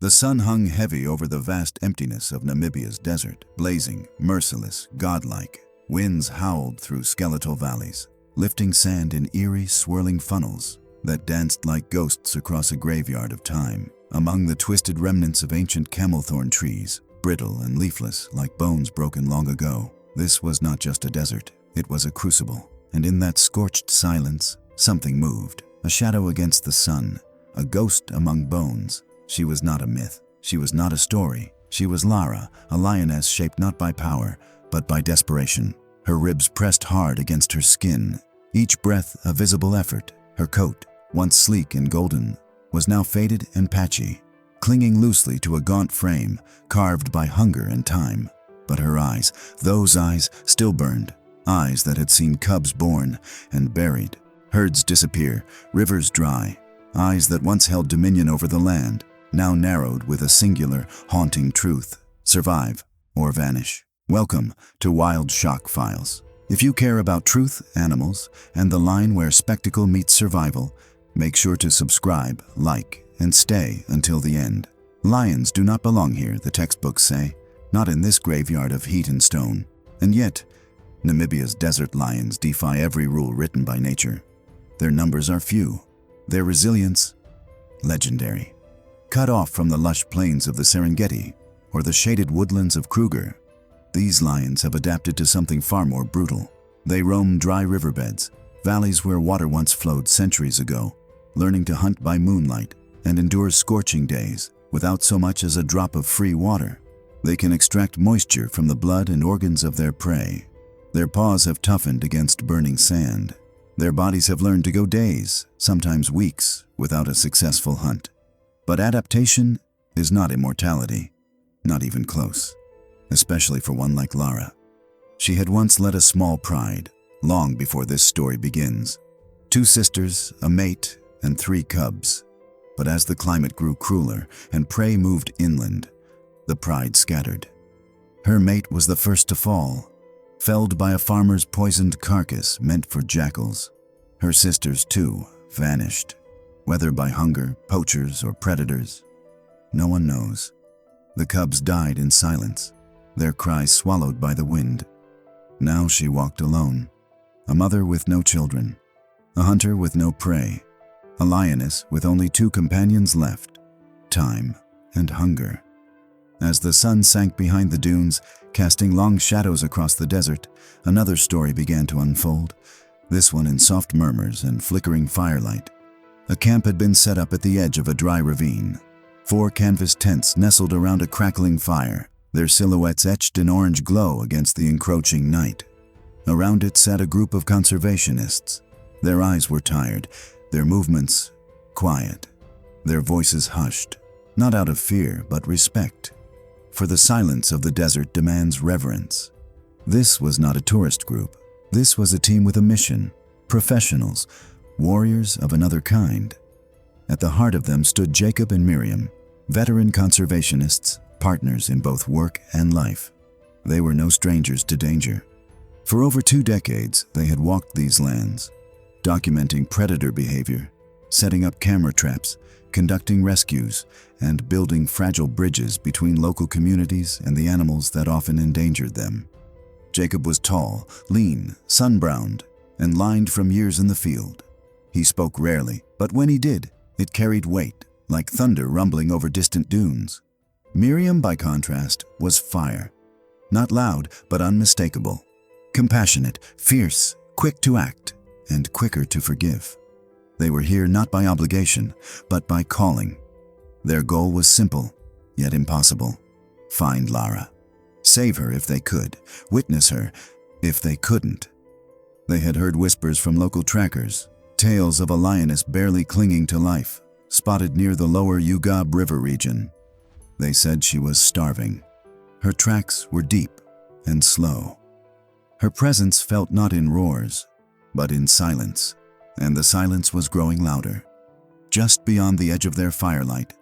The sun hung heavy over the vast emptiness of Namibia's desert, blazing, merciless, godlike. Winds howled through skeletal valleys, lifting sand in eerie, swirling funnels that danced like ghosts across a graveyard of time. Among the twisted remnants of ancient camelthorn trees, brittle and leafless like bones broken long ago, this was not just a desert, it was a crucible. And in that scorched silence, something moved. A shadow against the sun, a ghost among bones. She was not a myth. She was not a story. She was Lara, a lioness shaped not by power, but by desperation. Her ribs pressed hard against her skin, each breath a visible effort. Her coat, once sleek and golden, was now faded and patchy, clinging loosely to a gaunt frame carved by hunger and time. But her eyes, those eyes, still burned. Eyes that had seen cubs born and buried, herds disappear, rivers dry. Eyes that once held dominion over the land, now narrowed with a singular, haunting truth: survive or vanish. Welcome to Wild Shock Files. If you care about truth, animals, and the line where spectacle meets survival, make sure to subscribe, like, and stay until the end. Lions do not belong here, the textbooks say, not in this graveyard of heat and stone. And yet, Namibia's desert lions defy every rule written by nature. Their numbers are few, their resilience legendary. Cut off from the lush plains of the Serengeti or the shaded woodlands of Kruger, these lions have adapted to something far more brutal. They roam dry riverbeds, valleys where water once flowed centuries ago, learning to hunt by moonlight and endure scorching days without so much as a drop of free water. They can extract moisture from the blood and organs of their prey. Their paws have toughened against burning sand. Their bodies have learned to go days, sometimes weeks, without a successful hunt. But adaptation is not immortality, not even close, especially for one like Lara. She had once led a small pride, long before this story begins. 2 sisters, a mate, and 3 cubs. But as the climate grew crueler and prey moved inland, the pride scattered. Her mate was the first to fall, felled by a farmer's poisoned carcass meant for jackals. Her sisters, too, vanished, whether by hunger, poachers, or predators. No one knows. The cubs died in silence, their cries swallowed by the wind. Now she walked alone, a mother with no children, a hunter with no prey, a lioness with only 2 companions left: time and hunger. As the sun sank behind the dunes, casting long shadows across the desert, another story began to unfold, this one in soft murmurs and flickering firelight. A camp had been set up at the edge of a dry ravine. 4 canvas tents nestled around a crackling fire, their silhouettes etched in orange glow against the encroaching night. Around it sat a group of conservationists. Their eyes were tired, their movements quiet, their voices hushed, not out of fear but respect. For the silence of the desert demands reverence. This was not a tourist group. This was a team with a mission, professionals, warriors of another kind. At the heart of them stood Jacob and Miriam, veteran conservationists, partners in both work and life. They were no strangers to danger. For over 2 decades, they had walked these lands, documenting predator behavior, setting up camera traps, conducting rescues, and building fragile bridges between local communities and the animals that often endangered them. Jacob was tall, lean, sun-browned, and lined from years in the field. He spoke rarely, but when he did, it carried weight, like thunder rumbling over distant dunes. Miriam, by contrast, was fire. Not loud, but unmistakable. Compassionate, fierce, quick to act, and quicker to forgive. They were here not by obligation, but by calling. Their goal was simple, yet impossible: find Lara. Save her if they could, witness her if they couldn't. They had heard whispers from local trackers, tales of a lioness barely clinging to life, spotted near the lower Ugab River region. They said she was starving. Her tracks were deep and slow. Her presence felt not in roars, but in silence, and the silence was growing louder. Just beyond the edge of their firelight,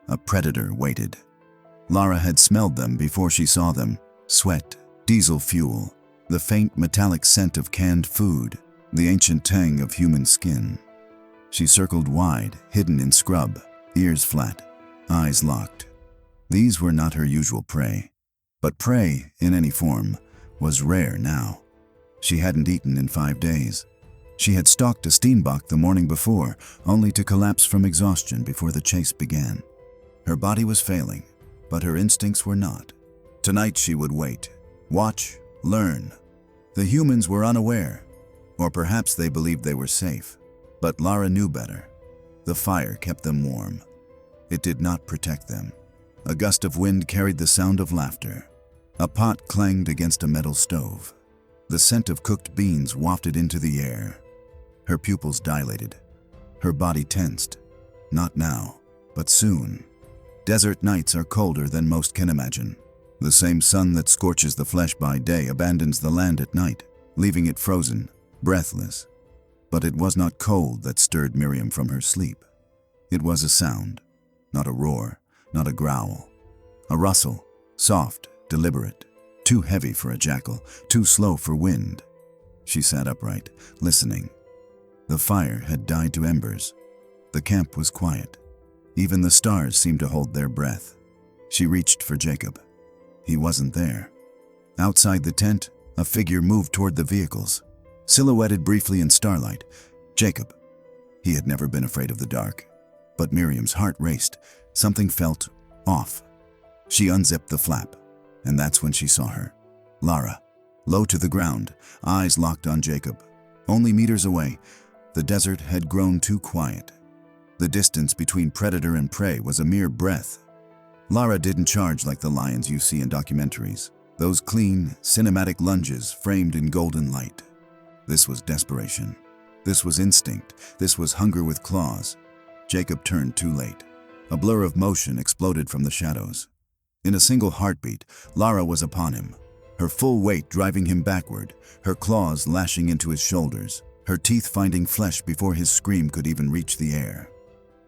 a predator waited. Lara had smelled them before she saw them: sweat, diesel fuel, the faint metallic scent of canned food, the ancient tang of human skin. She circled wide, hidden in scrub, ears flat, eyes locked. These were not her usual prey, but prey, in any form, was rare now. She hadn't eaten in 5 days. She had stalked a steenbok the morning before, only to collapse from exhaustion before the chase began. Her body was failing, but her instincts were not. Tonight she would wait, watch, learn. The humans were unaware, or perhaps they believed they were safe. But Lara knew better. The fire kept them warm. It did not protect them. A gust of wind carried the sound of laughter. A pot clanged against a metal stove. The scent of cooked beans wafted into the air. Her pupils dilated. Her body tensed. Not now, but soon. Desert nights are colder than most can imagine. The same sun that scorches the flesh by day abandons the land at night, leaving it frozen, breathless. But it was not cold that stirred Miriam from her sleep. It was a sound, not a roar, not a growl. A rustle, soft, deliberate, too heavy for a jackal, too slow for wind. She sat upright, listening. The fire had died to embers. The camp was quiet. Even the stars seemed to hold their breath. She reached for Jacob. He wasn't there. Outside the tent, a figure moved toward the vehicles. Silhouetted briefly in starlight, Jacob. He had never been afraid of the dark. But Miriam's heart raced. Something felt off. She unzipped the flap, and that's when she saw her. Lara, low to the ground, eyes locked on Jacob. Only meters away, the desert had grown too quiet. The distance between predator and prey was a mere breath. Lara didn't charge like the lions you see in documentaries. Those clean, cinematic lunges framed in golden light. This was desperation. This was instinct. This was hunger with claws. Jacob turned too late. A blur of motion exploded from the shadows. In a single heartbeat, Lara was upon him, her full weight driving him backward, her claws lashing into his shoulders, her teeth finding flesh before his scream could even reach the air.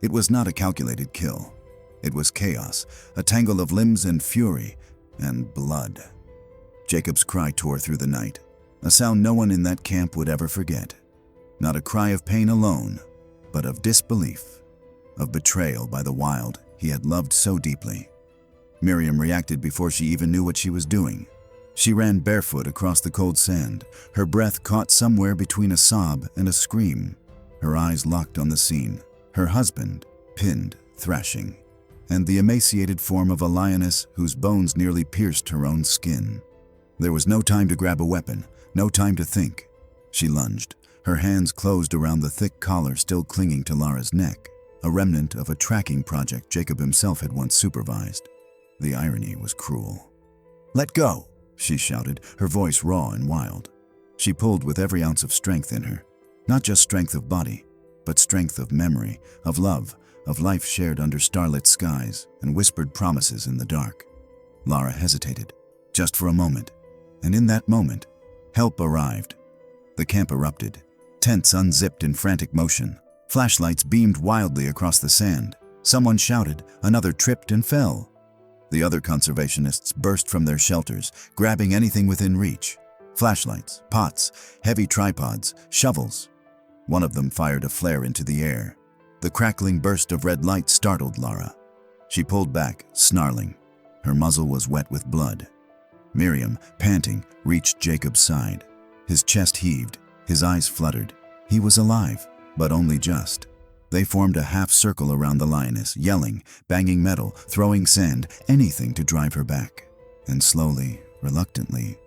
It was not a calculated kill. It was chaos, a tangle of limbs and fury, and blood. Jacob's cry tore through the night, a sound no one in that camp would ever forget. Not a cry of pain alone, but of disbelief, of betrayal by the wild he had loved so deeply. Miriam reacted before she even knew what she was doing. She ran barefoot across the cold sand, her breath caught somewhere between a sob and a scream. Her eyes locked on the scene, her husband, pinned, thrashing, and the emaciated form of a lioness whose bones nearly pierced her own skin. There was no time to grab a weapon, no time to think. She lunged, her hands closed around the thick collar still clinging to Lara's neck, a remnant of a tracking project Jacob himself had once supervised. The irony was cruel. "Let go!" she shouted, her voice raw and wild. She pulled with every ounce of strength in her, not just strength of body, but strength of memory, of love, of life shared under starlit skies and whispered promises in the dark. Lara hesitated, just for a moment, and in that moment, help arrived. The camp erupted. Tents unzipped in frantic motion. Flashlights beamed wildly across the sand. Someone shouted, another tripped and fell. The other conservationists burst from their shelters, grabbing anything within reach. Flashlights, pots, heavy tripods, shovels. One of them fired a flare into the air. The crackling burst of red light startled Lara. She pulled back, snarling. Her muzzle was wet with blood. Miriam, panting, reached Jacob's side. His chest heaved, his eyes fluttered. He was alive, but only just. They formed a half circle around the lioness, yelling, banging metal, throwing sand, anything to drive her back. And slowly, reluctantly,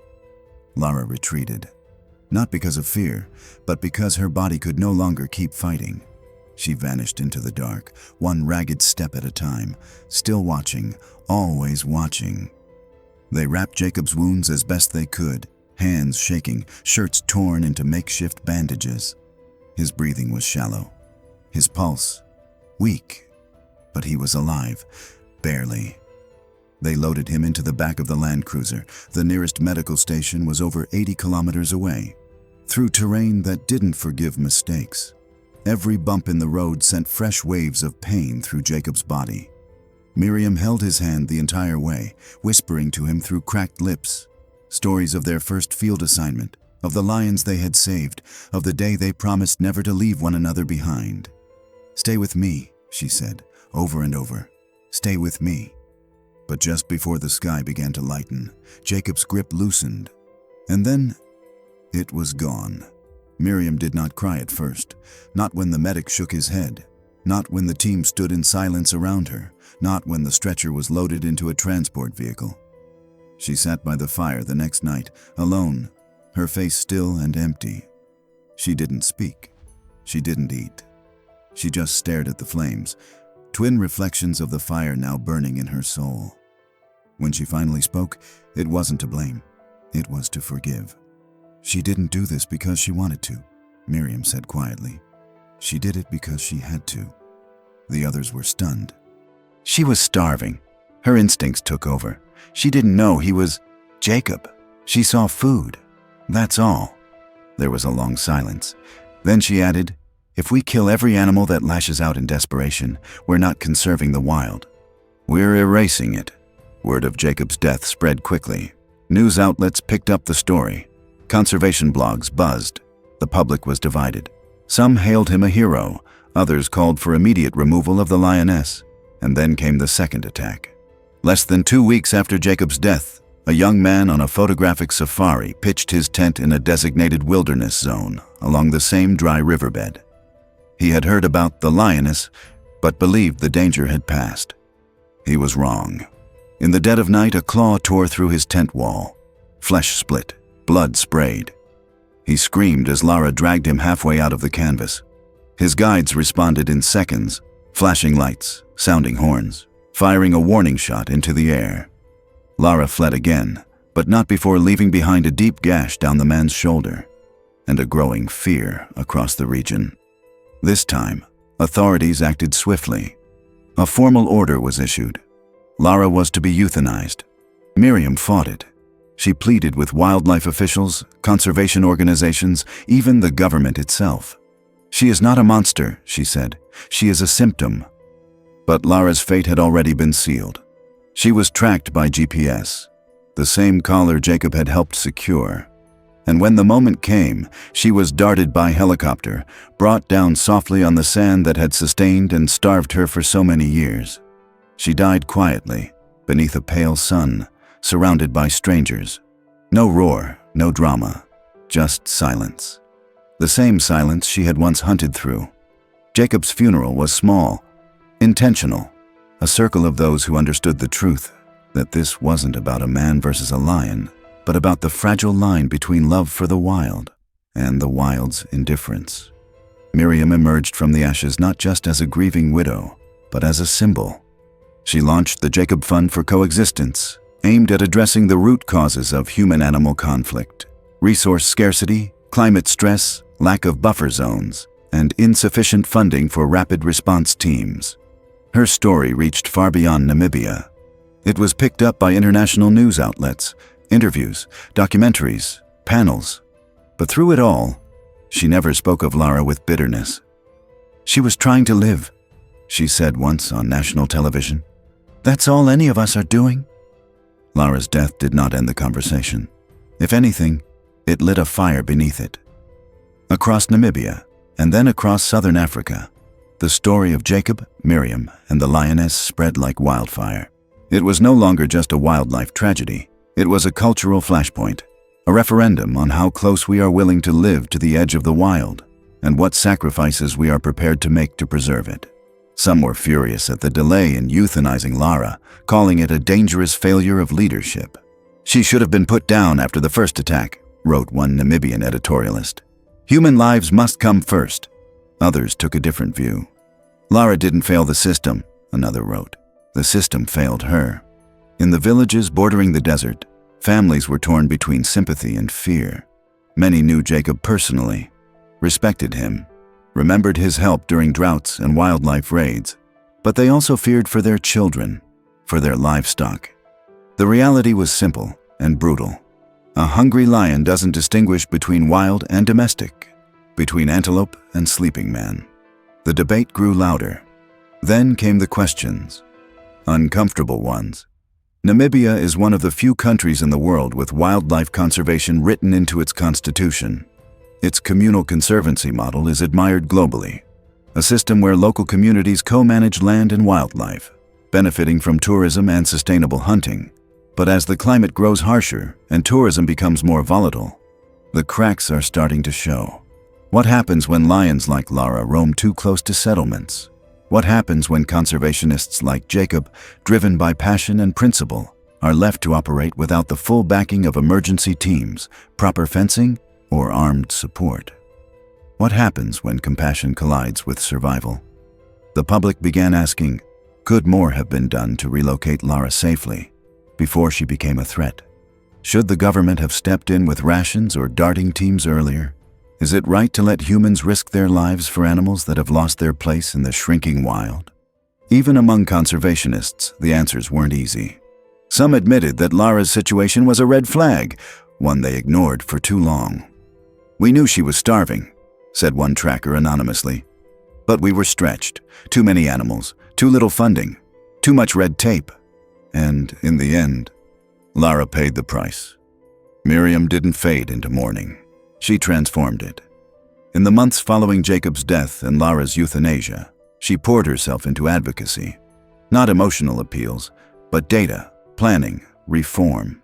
Lara retreated. Not because of fear, but because her body could no longer keep fighting. She vanished into the dark, one ragged step at a time, still watching, always watching. They wrapped Jacob's wounds as best they could, hands shaking, shirts torn into makeshift bandages. His breathing was shallow. His pulse, weak, but he was alive, barely. They loaded him into the back of the Land Cruiser. The nearest medical station was over 80 kilometers away, through terrain that didn't forgive mistakes. Every bump in the road sent fresh waves of pain through Jacob's body. Miriam held his hand the entire way, whispering to him through cracked lips. Stories of their first field assignment, of the lions they had saved, of the day they promised never to leave one another behind. "Stay with me," she said, over and over. "Stay with me." But just before the sky began to lighten, Jacob's grip loosened, and then it was gone. Miriam did not cry at first, not when the medic shook his head, not when the team stood in silence around her, not when the stretcher was loaded into a transport vehicle. She sat by the fire the next night, alone, her face still and empty. She didn't speak. She didn't eat. She just stared at the flames, twin reflections of the fire now burning in her soul. When she finally spoke, it wasn't to blame. It was to forgive. She didn't do this because she wanted to, Miriam said quietly. She did it because she had to. The others were stunned. She was starving. Her instincts took over. She didn't know he was Jacob. She saw food. That's all. There was a long silence. Then she added, "If we kill every animal that lashes out in desperation, we're not conserving the wild. We're erasing it." Word of Jacob's death spread quickly. News outlets picked up the story. Conservation blogs buzzed. The public was divided. Some hailed him a hero. Others called for immediate removal of the lioness. And then came the second attack. Less than 2 weeks after Jacob's death, a young man on a photographic safari pitched his tent in a designated wilderness zone along the same dry riverbed. He had heard about the lioness, but believed the danger had passed. He was wrong. In the dead of night, a claw tore through his tent wall. Flesh split, blood sprayed. He screamed as Lara dragged him halfway out of the canvas. His guides responded in seconds, flashing lights, sounding horns, firing a warning shot into the air. Lara fled again, but not before leaving behind a deep gash down the man's shoulder and a growing fear across the region. This time, authorities acted swiftly. A formal order was issued. Lara was to be euthanized. Miriam fought it. She pleaded with wildlife officials, conservation organizations, even the government itself. "She is not a monster," she said. "She is a symptom." But Lara's fate had already been sealed. She was tracked by GPS, the same collar Jacob had helped secure. And when the moment came, she was darted by helicopter, brought down softly on the sand that had sustained and starved her for so many years. She died quietly, beneath a pale sun, surrounded by strangers. No roar, no drama, just silence. The same silence she had once hunted through. Jacob's funeral was small, intentional, a circle of those who understood the truth, that this wasn't about a man versus a lion, but about the fragile line between love for the wild and the wild's indifference. Miriam emerged from the ashes not just as a grieving widow, but as a symbol. She launched the Jacob Fund for Coexistence, aimed at addressing the root causes of human-animal conflict: resource scarcity, climate stress, lack of buffer zones, and insufficient funding for rapid response teams. Her story reached far beyond Namibia. It was picked up by international news outlets, interviews, documentaries, panels. But through it all, she never spoke of Lara with bitterness. "She was trying to live," she said once on national television. "That's all any of us are doing." Lara's death did not end the conversation. If anything, it lit a fire beneath it. Across Namibia, and then across southern Africa, the story of Jacob, Miriam, and the lioness spread like wildfire. It was no longer just a wildlife tragedy. It was a cultural flashpoint, a referendum on how close we are willing to live to the edge of the wild, and what sacrifices we are prepared to make to preserve it. Some were furious at the delay in euthanizing Lara, calling it a dangerous failure of leadership. "She should have been put down after the first attack," wrote one Namibian editorialist. "Human lives must come first." Others took a different view. "Lara didn't fail the system," another wrote. "The system failed her." In the villages bordering the desert, families were torn between sympathy and fear. Many knew Jacob personally, respected him, remembered his help during droughts and wildlife raids, but they also feared for their children, for their livestock. The reality was simple and brutal. A hungry lion doesn't distinguish between wild and domestic, between antelope and sleeping man. The debate grew louder. Then came the questions, uncomfortable ones. Namibia is one of the few countries in the world with wildlife conservation written into its constitution. Its communal conservancy model is admired globally, a system where local communities co-manage land and wildlife. benefiting from tourism and sustainable hunting. But as the climate grows harsher and tourism becomes more volatile, the cracks are starting to show. What happens when lions like Lara roam too close to settlements? What happens when conservationists like Jacob, driven by passion and principle, are left to operate without the full backing of emergency teams, proper fencing, or armed support? What happens when compassion collides with survival? The public began asking, could more have been done to relocate Lara safely before she became a threat? Should the government have stepped in with rations or darting teams earlier? Is it right to let humans risk their lives for animals that have lost their place in the shrinking wild? Even among conservationists, the answers weren't easy. Some admitted that Lara's situation was a red flag, one they ignored for too long. "We knew she was starving," said one tracker anonymously. "But we were stretched. Too many animals, too little funding, too much red tape." And in the end, Lara paid the price. Miriam didn't fade into mourning. She transformed it. In the months following Jacob's death and Lara's euthanasia, she poured herself into advocacy. Not emotional appeals, but data, planning, reform.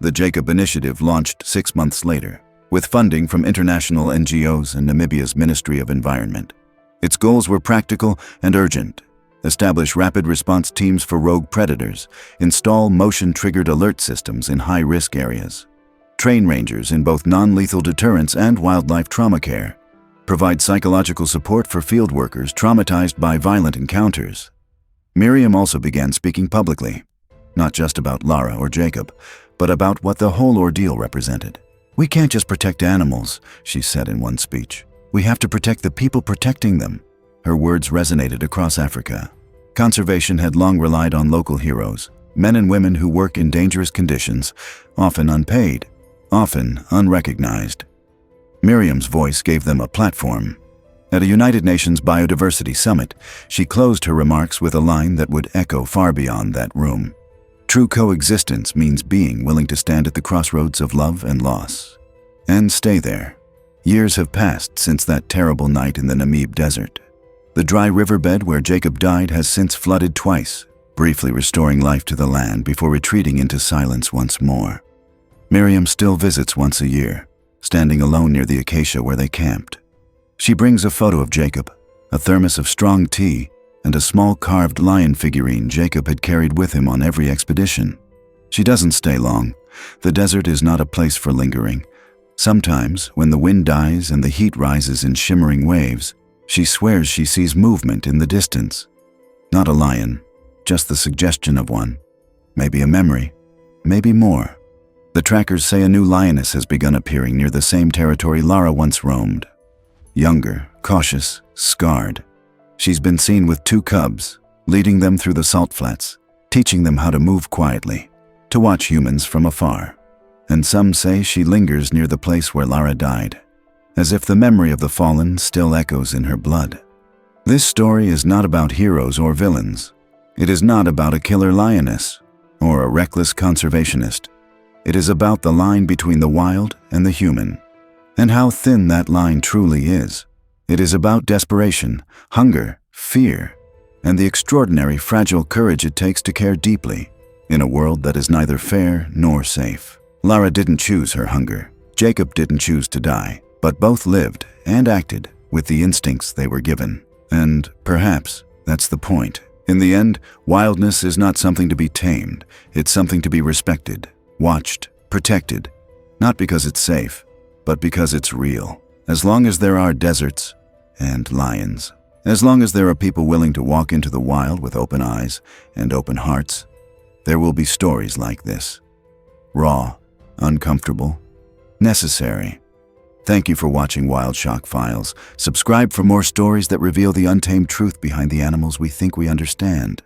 The Jacob Initiative launched 6 months later, with funding from international NGOs and Namibia's Ministry of Environment. Its goals were practical and urgent. Establish rapid response teams for rogue predators, install motion-triggered alert systems in high-risk areas, train rangers in both non-lethal deterrence and wildlife trauma care, provide psychological support for field workers traumatized by violent encounters. Miriam also began speaking publicly, not just about Lara or Jacob, but about what the whole ordeal represented. "We can't just protect animals," she said in one speech. "We have to protect the people protecting them." Her words resonated across Africa. Conservation had long relied on local heroes, men and women who work in dangerous conditions, often unpaid, often unrecognized. Miriam's voice gave them a platform. At a United Nations Biodiversity Summit, she closed her remarks with a line that would echo far beyond that room. "True coexistence means being willing to stand at the crossroads of love and loss, and stay there." Years have passed since that terrible night in the Namib Desert. The dry riverbed where Jacob died has since flooded twice, briefly restoring life to the land before retreating into silence once more. Miriam still visits once a year, standing alone near the acacia where they camped. She brings a photo of Jacob, a thermos of strong tea, and a small carved lion figurine Jacob had carried with him on every expedition. She doesn't stay long. The desert is not a place for lingering. Sometimes, when the wind dies and the heat rises in shimmering waves, she swears she sees movement in the distance. Not a lion, just the suggestion of one. Maybe a memory, maybe more. The trackers say a new lioness has begun appearing near the same territory Lara once roamed. Younger, cautious, scarred. She's been seen with 2 cubs, leading them through the salt flats, teaching them how to move quietly, to watch humans from afar. And some say she lingers near the place where Lara died, as if the memory of the fallen still echoes in her blood. This story is not about heroes or villains. It is not about a killer lioness or a reckless conservationist. It is about the line between the wild and the human, and how thin that line truly is. It is about desperation, hunger, fear, and the extraordinary fragile courage it takes to care deeply in a world that is neither fair nor safe. Lara didn't choose her hunger. Jacob didn't choose to die, but both lived and acted with the instincts they were given. And perhaps that's the point. In the end, wildness is not something to be tamed. It's something to be respected, watched, protected, not because it's safe, but because it's real. As long as there are deserts and lions, as long as there are people willing to walk into the wild with open eyes and open hearts, there will be stories like this. Raw, uncomfortable, necessary. Thank you for watching Wild Shock Files. Subscribe for more stories that reveal the untamed truth behind the animals we think we understand.